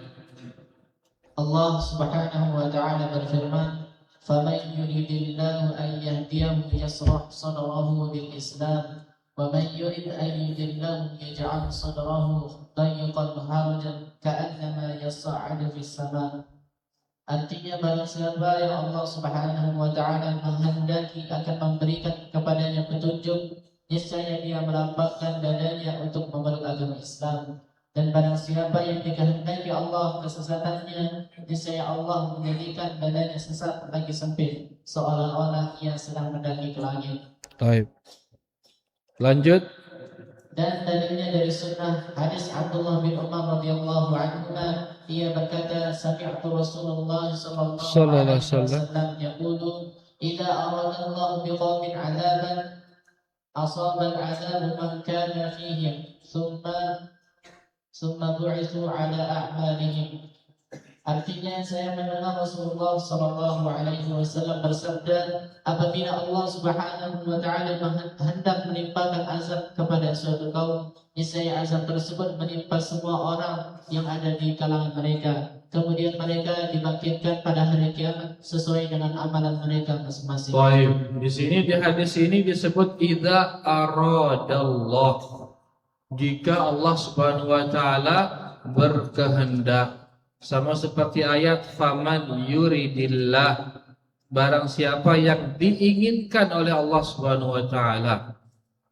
Allah Subhanahu wa taala berfirman, "Faman yuridillahu an yahdiyahu yashrah sadrahu lil Islam, wa man yurid an yudillahu yaj'al sadrahu dayyqan harajan ka'annama yas'adu fis sama." Artinya barang siapa yang Allah Subhanahu wa taala menghendaki akan memberikan kepadanya petunjuk, niscaya dia melampakkan dadanya untuk memeluk agama Islam. Dan barang siapa yang dikehendaki Allah kesesatannya, niscaya Allah menjadikan dadanya sesat lagi sempit, seolah-olah ia sedang mendaki ke langit. Baik. Lanjut. Dan dalilnya dari sunnah hadis Abdullah bin Umar radhiyallahu anhu, ia berkata, sami'tu Rasulullah sallallahu alaihi wasallam yaqulu, idza arada Allah biqaumin 'adaban asaba al-'adab man kana fihim summa bu'ithu 'ala a'malihim. Artinya saya mendengar Rasulullah sallallahu alaihi wasallam bersabda, apabila Allah Subhanahu wa taala hendak menimpakan azab kepada suatu kaum, niscaya azab tersebut menimpa semua orang yang ada di kalangan mereka. Kemudian mereka dibangkitkan pada hari kiamat sesuai dengan amalan mereka masing-masing. Baik, di sini di hadis ini disebut idza aradallah. Jika Allah Subhanahu wa taala berkehendak. Sama seperti ayat faman yuridillah, barang siapa yang diinginkan oleh Allah Subhanahu wa taala.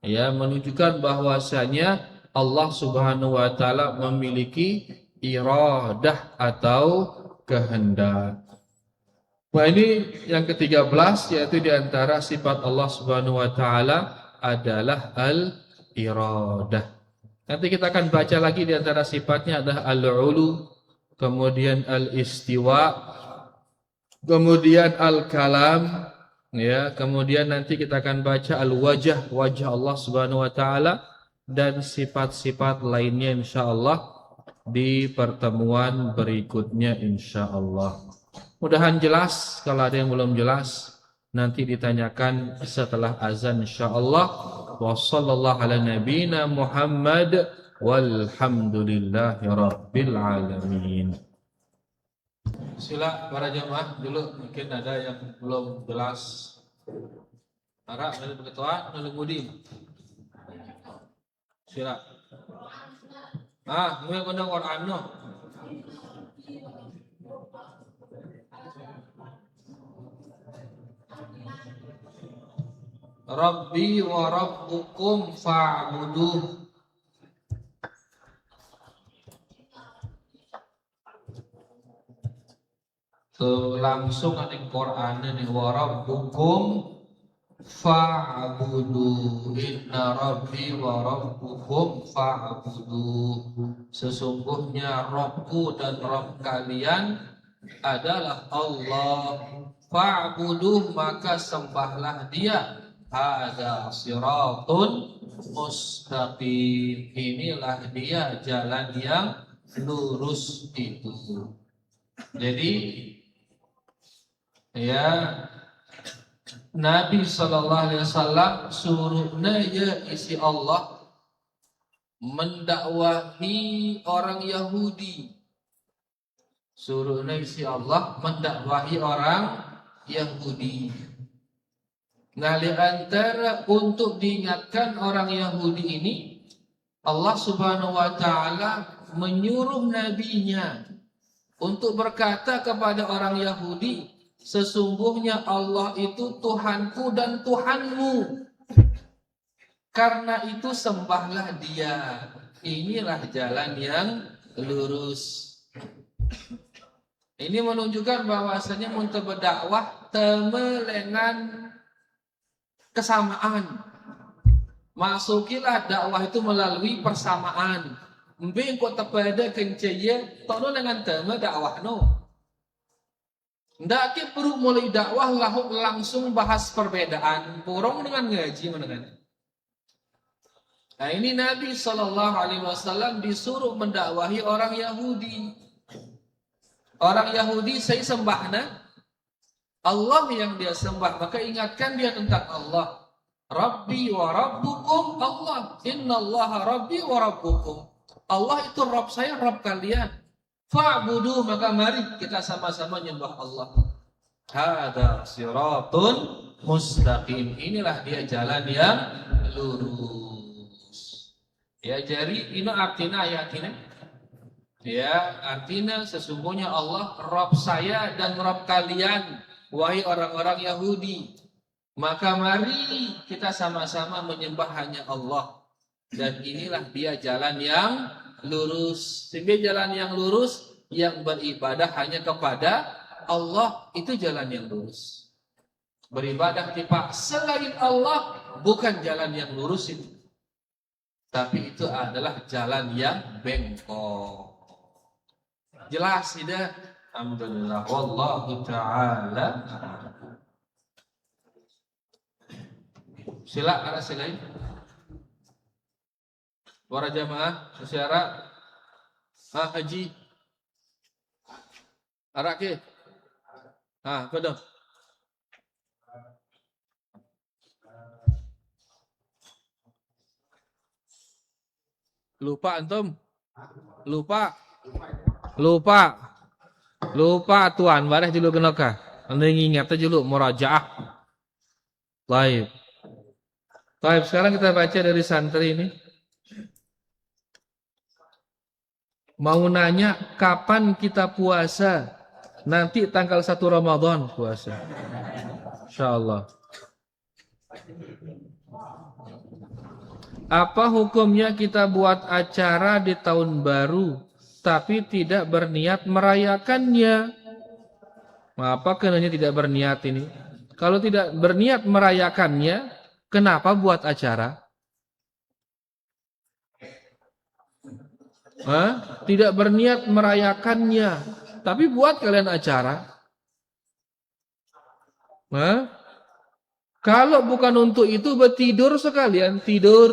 Ya, menunjukkan bahwasanya Allah Subhanahu wa taala memiliki iradah atau kehendak. Nah, ini yang ke-13, yaitu di antara sifat Allah Subhanahu wa taala adalah al-iradah. Nanti kita akan baca lagi di antara sifatnya adalah al-ulu, kemudian al-istiwa, kemudian al-kalam, ya, kemudian nanti kita akan baca al-wajah, wajah Allah Subhanahu wa taala, dan sifat-sifat lainnya insyaallah di pertemuan berikutnya insyaallah. Mudahan jelas. Kalau ada yang belum jelas nanti ditanyakan setelah azan insyaallah. Wa sallallahu ala nabiyyina Muhammad walhamdulillahi rabbil alamin. Sila para jemaah dulu, mungkin ada yang belum jelas. Harap dari berketuaan dari budi. Sila. Mungkin kena Quran no. Rabbi wa rabbukum fa'buduh. Langsung ada Quran ini wa rabbukum fa'budu. Inna rabbi wa rabbukum fa'budu. Sesungguhnya Rabbku dan Rabb kalian adalah Allah. Fa'budu, maka sembahlah Dia. Hada siratun mustaqim. Inilah dia jalan yang lurus itu. Jadi ya, Nabi SAW suruhnya ya isi Allah mendakwahi orang Yahudi. Suruhnya isi Allah mendakwahi orang Yahudi. Nah, di antara untuk diingatkan orang Yahudi ini, Allah Subhanahu wa Ta'ala menyuruh nabinya untuk berkata kepada orang Yahudi, sesungguhnya Allah itu Tuhanku dan Tuhanmu. Karena itu sembahlah Dia. Inilah jalan yang lurus. Ini menunjukkan bahwasanya untuk berdakwah temelengan kesamaan. Masukilah dakwah itu melalui persamaan. Mungkin kau terpada kencaya, tono dengan tema dakwah no. Ndak perlu mulai dakwah langsung bahas perbedaan. Porong dengan ngaji menengan. Nah, ini Nabi SAW disuruh mendakwahi orang Yahudi. Orang Yahudi saya sembahna Allah yang dia sembah, maka ingatkan dia tentang Allah. Rabbi wa rabbukum Allah. Innallaha rabbi wa rabbukum. Allah itu Rabb saya, Rabb kalian. Fa'budu, maka mari kita sama-sama nyembah Allah. Hada siratun mustaqim. Inilah dia jalan yang lurus. Ya, jadi ini artinya ayatina. Ya, artinya sesungguhnya Allah Rabb saya dan Rabb kalian. Wahai orang-orang Yahudi, maka mari kita sama-sama menyembah hanya Allah. Dan inilah dia jalan yang lurus. Sehingga jalan yang lurus, yang beribadah hanya kepada Allah, itu jalan yang lurus. Beribadah kepada selain Allah bukan jalan yang lurus itu. Tapi itu adalah jalan yang bengkok. Jelas tidak? Alhamdulillah, wallahu ta'ala. Sila, ada silain. Para jamaah, masyarakat, haji, arake, pedang. Lupa antum? Lupa tuan, bareh dulu kenaka. Anda ingat aja dulu murajaah. Baik. Baik, sekarang kita baca dari santri ini. Mau nanya kapan kita puasa? Nanti tanggal 1 Ramadan puasa. Insyaallah. Apa hukumnya kita buat acara di tahun baru tapi tidak berniat merayakannya? Apa kenanya tidak berniat ini? Kalau tidak berniat merayakannya, kenapa buat acara? Tidak berniat merayakannya, tapi buat kalian acara. Kalau bukan untuk itu, bertidur sekalian, tidur.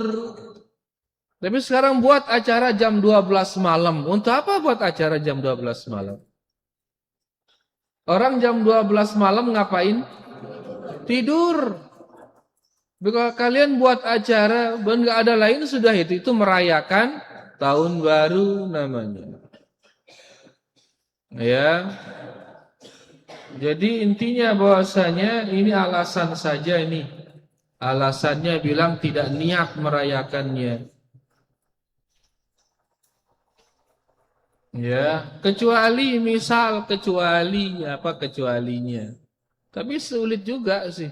Tapi sekarang buat acara jam 12 malam. Untuk apa buat acara jam 12 malam? Orang jam 12 malam ngapain? Tidur. Bila kalian buat acara, nggak ada lain sudah itu merayakan tahun baru namanya. Ya. Jadi intinya bahwasanya ini alasan saja ini. Alasannya bilang tidak niat merayakannya. Ya, kecuali apa kecualinya. Tapi sulit juga sih.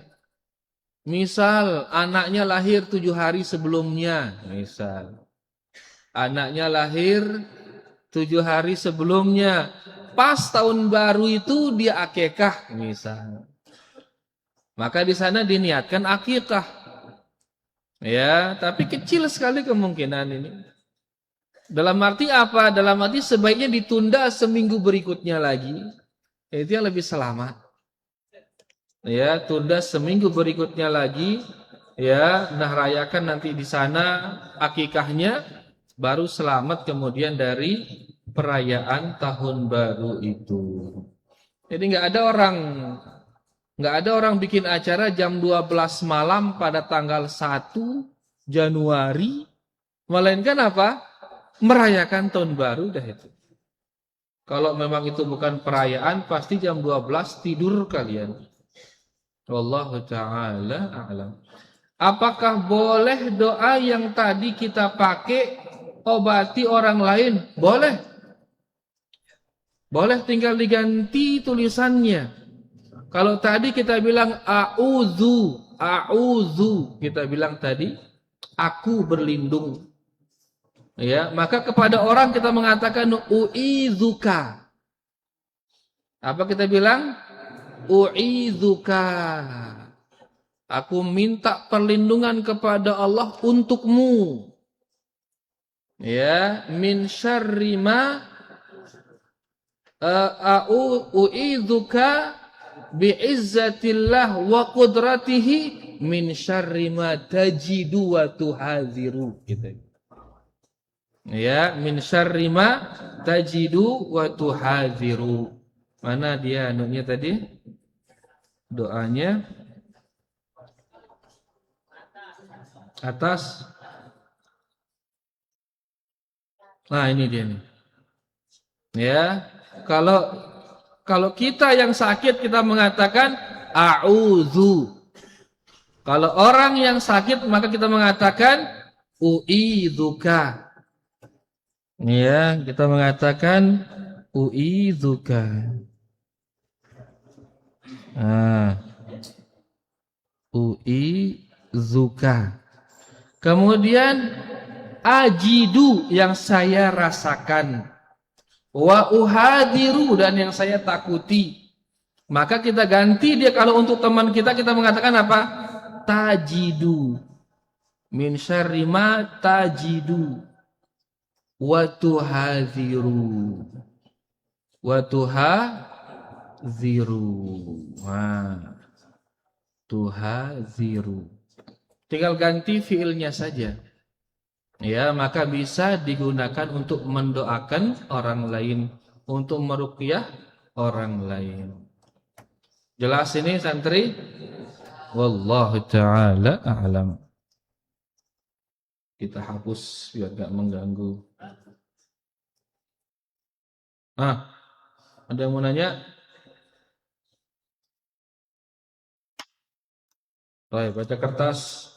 Misal anaknya lahir 7 hari sebelumnya, misal. Anaknya lahir 7 hari sebelumnya. Pas tahun baru itu dia akikah, misal. Maka di sana diniatkan akikah. Ya, tapi kecil sekali kemungkinan ini. Dalam arti apa? Dalam arti sebaiknya ditunda seminggu berikutnya lagi. Itu yang lebih selamat. Ya, tunda seminggu berikutnya lagi. Ya, nah rayakan nanti di sana akikahnya, baru selamat kemudian dari perayaan tahun baru itu. Jadi nggak ada orang bikin acara jam 12 malam pada tanggal 1 Januari, melainkan apa? Merayakan tahun baru dah itu. Kalau memang itu bukan perayaan, pasti jam 12 tidur kalian. Wallahu ta'ala a'lam. Apakah boleh doa yang tadi kita pakai obati orang lain? Boleh. Boleh, tinggal diganti tulisannya. Kalau tadi kita bilang a'udzu, kita bilang tadi aku berlindung. Ya, maka kepada orang kita mengatakan u'idzuka. Apa kita bilang? U'idzuka. Aku minta perlindungan kepada Allah untukmu. Ya, min syarri ma u'idzuka bi'izzatillah wa qudratihi min syarri ma tajidu wa tuhadziru, gitu. Ya, min syarri ma tajidu wa tuhadziru. Mana dia anunya tadi? Doanya atas. Nah, ini dia nih. Ya, kalau kita yang sakit kita mengatakan a'udzu. Kalau orang yang sakit maka kita mengatakan u'idzuka. Ya, kita mengatakan u'idzuka. U'idzuka. Kemudian ajidu, yang saya rasakan. Wa uhadiru, dan yang saya takuti. Maka kita ganti dia, kalau untuk teman kita mengatakan apa? Tajidu. Min syarri ma tajidu. Wa tuhadziru. Wa tuhadziru. Wah. Tuhadziru. Tinggal ganti fiilnya saja. Ya, maka bisa digunakan untuk mendoakan orang lain, untuk meruqyah orang lain. Jelas ini santri? Wallahu ta'ala a'lam. Kita hapus biar gak mengganggu. Ada yang mau nanya? Baik, baca kertas.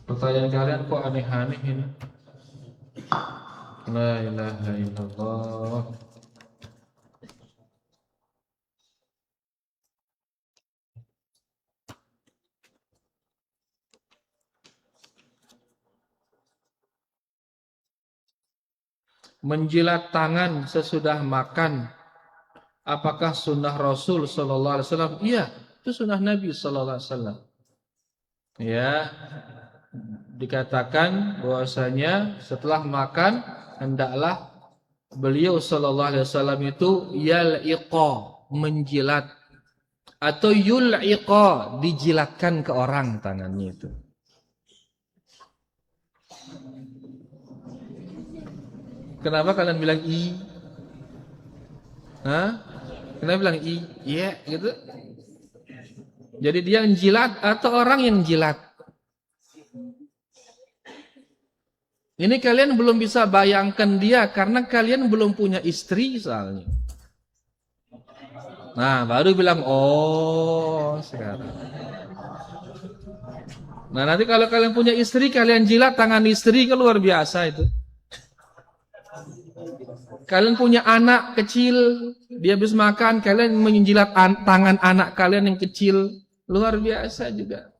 Pertanyaan kalian kok aneh-aneh ini? La ilaha illallah. Menjilat tangan sesudah makan, apakah sunnah Rasul sallallahu alaihi wasallam? Iya, itu sunnah Nabi sallallahu alaihi wasallam. Ya, dikatakan bahwasanya setelah makan hendaklah beliau sallallahu alaihi wasallam itu yal'iqa, menjilat, atau yul'iqa, dijilatkan ke orang tangannya itu. Kenapa kalian bilang i? Kenapa bilang i? Iya, gitu. Jadi dia yang jilat atau orang yang jilat? Ini kalian belum bisa bayangkan dia karena kalian belum punya istri soalnya. Nah, baru bilang, oh sekarang. Nah, nanti kalau kalian punya istri, kalian jilat tangan istri, kan luar biasa itu. Kalian punya anak kecil, dia habis makan, kalian menjilat tangan anak kalian yang kecil, luar biasa juga.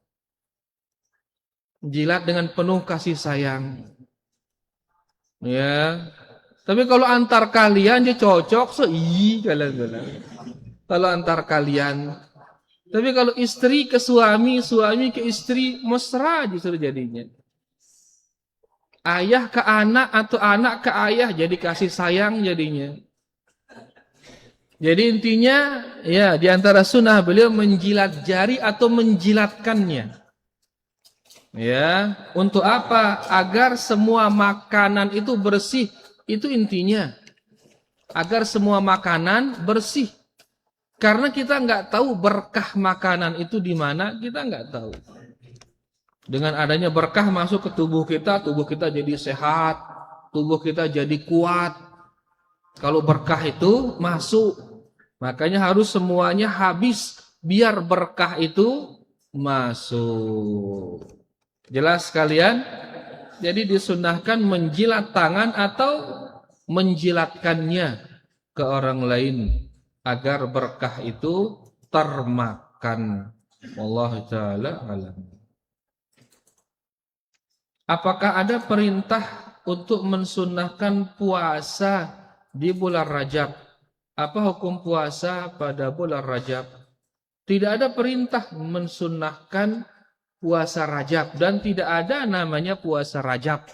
Jilat dengan penuh kasih sayang. Ya. Tapi kalau antar kalian dia cocok, kalian. Kalau antar kalian. Tapi kalau istri ke suami, suami ke istri, mesra justru jadinya. Ayah ke anak atau anak ke ayah jadi kasih sayang jadinya. Jadi intinya ya di antara sunnah beliau menjilat jari atau menjilatkannya. Ya, untuk apa? Agar semua makanan itu bersih. Itu intinya. Agar semua makanan bersih. Karena kita nggak tahu berkah makanan itu di mana, kita nggak tahu. Dengan adanya berkah masuk ke tubuh kita jadi sehat, tubuh kita jadi kuat. Kalau berkah itu masuk, makanya harus semuanya habis biar berkah itu masuk. Jelas kalian? Jadi disunahkan menjilat tangan atau menjilatkannya ke orang lain agar berkah itu termakan. Wallahu ta'ala alam. Apakah ada perintah untuk mensunnahkan puasa di bulan Rajab? Apa hukum puasa pada bulan Rajab? Tidak ada perintah mensunnahkan puasa Rajab dan tidak ada namanya puasa Rajab.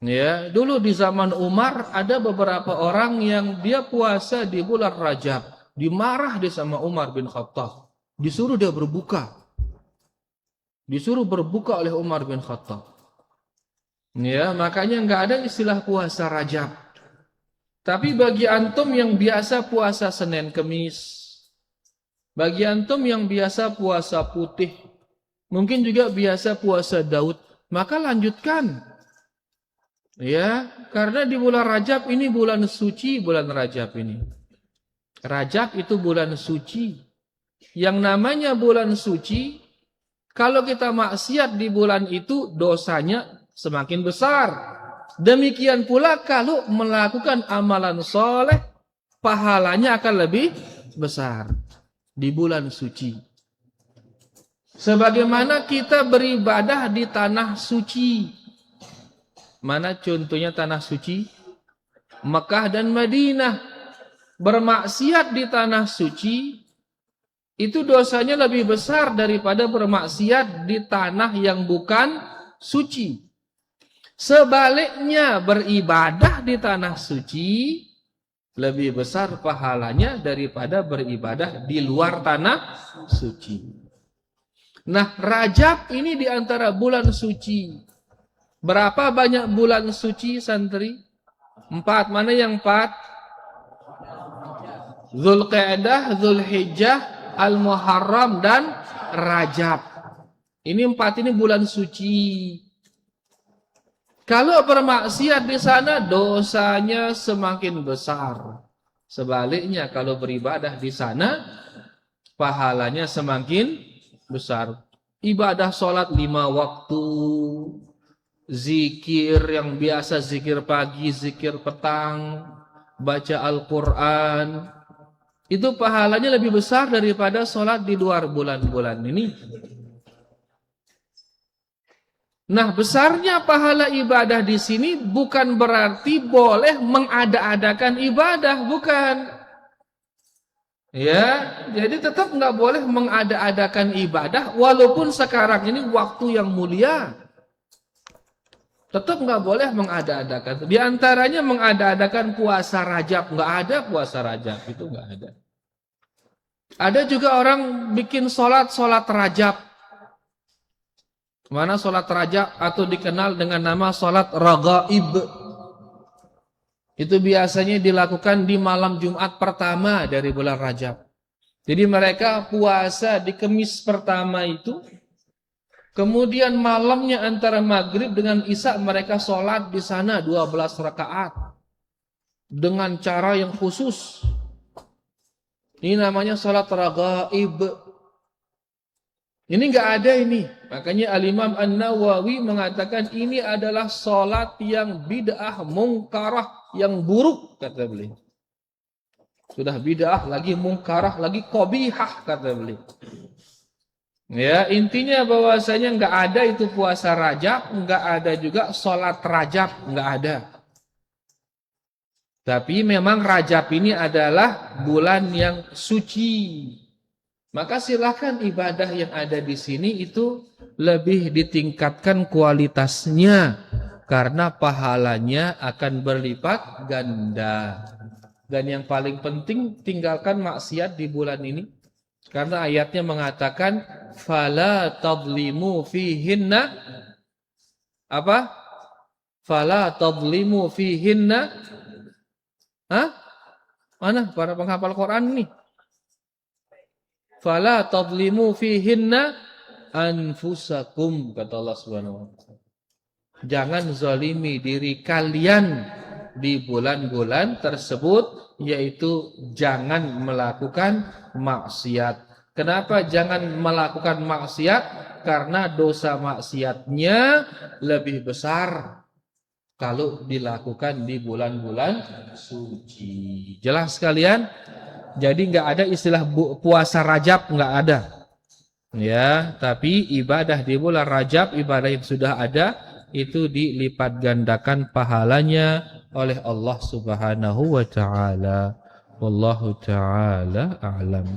Ya, dulu di zaman Umar ada beberapa orang yang dia puasa di bulan Rajab, dimarah dia sama Umar bin Khattab, disuruh dia berbuka. Disuruh berbuka oleh Umar bin Khattab. Ya, makanya nggak ada istilah puasa Rajab. Tapi bagi antum yang biasa puasa Senin Kemis, bagi antum yang biasa puasa putih, mungkin juga biasa puasa Daud, maka lanjutkan. Ya, karena di bulan Rajab ini bulan suci, bulan Rajab ini. Rajab itu bulan suci. Yang namanya bulan suci, kalau kita maksiat di bulan itu dosanya semakin besar. Demikian pula kalau melakukan amalan soleh, pahalanya akan lebih besar di bulan suci. Sebagaimana kita beribadah di tanah suci. Mana contohnya tanah suci? Mekah dan Madinah. Bermaksiat di tanah suci itu dosanya lebih besar daripada bermaksiat di tanah yang bukan suci. Sebaliknya beribadah di tanah suci lebih besar pahalanya daripada beribadah di luar tanah suci. Nah, Rajab ini di antara bulan suci. Berapa banyak bulan suci santri? 4. Mana yang 4? Zulqa'dah, Zulhijjah, Al-Muharram dan Rajab. Ini 4 ini bulan suci. Kalau bermaksiat di sana dosanya semakin besar. Sebaliknya kalau beribadah di sana pahalanya semakin besar. Ibadah sholat 5 waktu, zikir yang biasa, zikir pagi, zikir petang, baca Al-Quran, itu pahalanya lebih besar daripada sholat di luar bulan-bulan ini. Nah, besarnya pahala ibadah di sini bukan berarti boleh mengada-adakan ibadah, bukan. Ya, jadi tetap nggak boleh mengada-adakan ibadah, walaupun sekarang ini waktu yang mulia. Tetap nggak boleh mengada-adakan. Di antaranya mengada-adakan puasa Rajab, nggak ada puasa Rajab, itu nggak ada. Ada juga orang bikin sholat Rajab. Mana sholat Rajab atau dikenal dengan nama sholat Raghaib. Itu biasanya dilakukan di malam Jumat pertama dari bulan Rajab. Jadi mereka puasa di Kemis pertama itu Kemudian malamnya antara maghrib dengan isya mereka sholat di sana 12 rakaat dengan cara yang khusus. Ini namanya sholat raghaib. Ini enggak ada ini. Makanya Al-Imam An-Nawawi mengatakan ini adalah sholat yang bid'ah mungkarah, yang buruk, kata beliau. Sudah bid'ah, lagi mungkarah, lagi qabihah, kata beliau. Ya, intinya bahwasanya enggak ada itu puasa Rajab, enggak ada juga sholat Rajab, enggak ada. Tapi memang Rajab ini adalah bulan yang suci. Maka silakan ibadah yang ada di sini itu lebih ditingkatkan kualitasnya karena pahalanya akan berlipat ganda. Dan yang paling penting tinggalkan maksiat di bulan ini karena ayatnya mengatakan fala tadlimu fihinna apa? Fala tadlimu fihinna. Hah? Mana para penghafal Quran ini? Fala tadlimu fihinna anfusakum, kata Allah Subhanahu wa taala. Jangan zalimi diri kalian di bulan-bulan tersebut, yaitu jangan melakukan maksiat. Kenapa jangan melakukan maksiat? Karena dosa maksiatnya lebih besar kalau dilakukan di bulan-bulan suci. Jelas sekalian? Jadi nggak ada istilah puasa Rajab, nggak ada. Ya, tapi ibadah di bulan Rajab, ibadah yang sudah ada itu dilipat gandakan pahalanya oleh Allah Subhanahu wa taala. Wallahu taala a'lam.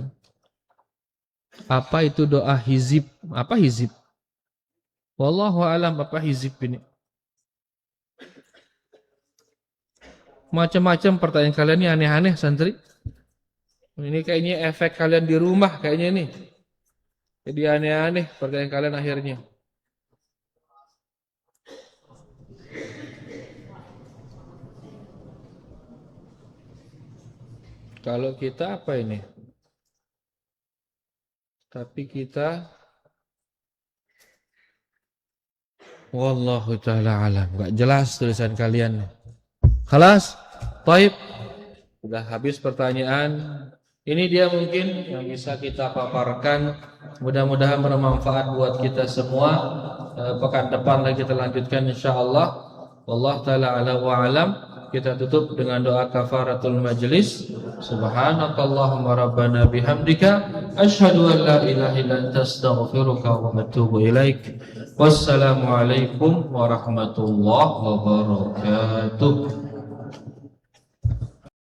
Apa itu doa hizib? Apa hizib? Wallahu a'lam apa hizib ini? Macam-macam pertanyaan kalian ini aneh-aneh, santri. Ini kayaknya efek kalian di rumah kayaknya nih. Jadi aneh-aneh pertanyaan kalian akhirnya. Kalau kita apa ini? Tapi kita wallahu taala alam. Enggak jelas tulisan kalian. Khalas? Baik. Sudah habis pertanyaan. Ini dia mungkin yang bisa kita paparkan. Mudah-mudahan bermanfaat buat kita semua. Pekan depan lagi kita lanjutkan insyaallah. Wallahu taala ala wa alam. Kita tutup dengan doa kafaratul majlis. Subhanakallahumma rabbana bihamdika asyhadu an la ilaha illa anta astaghfiruka wa atubu ilaik. Wassalamualaikum warahmatullahi wabarakatuh.